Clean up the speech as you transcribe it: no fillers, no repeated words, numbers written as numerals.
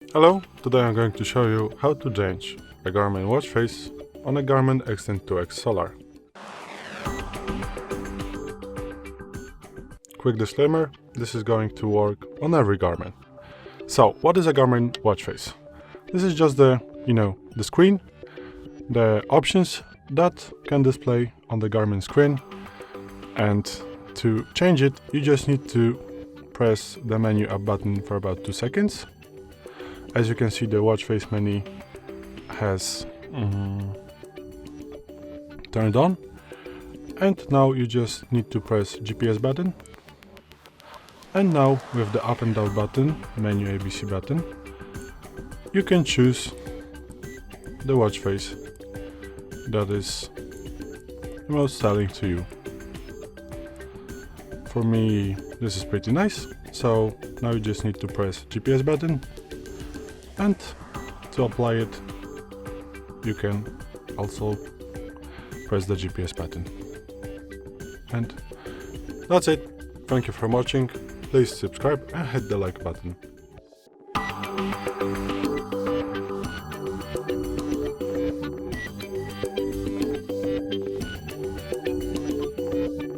Hello, today I'm going to show you how to change a Garmin watch face on a Garmin Extend 2X Solar. Quick disclaimer, this is going to work on every Garmin. So, what is a Garmin watch face? This is just the screen, the options that can display on the Garmin screen, and to change it, you just need to press the menu up button for about 2 seconds. As you can see, the watch face menu has turned on, and now you just need to press GPS button, and now with the up and down button, menu ABC button, you can choose the watch face that is the most styling to you. For me, this is pretty nice, so now you just need to press GPS button, and to apply it you can also press the GPS button. And that's it. Thank you for watching. Please subscribe and hit the like button.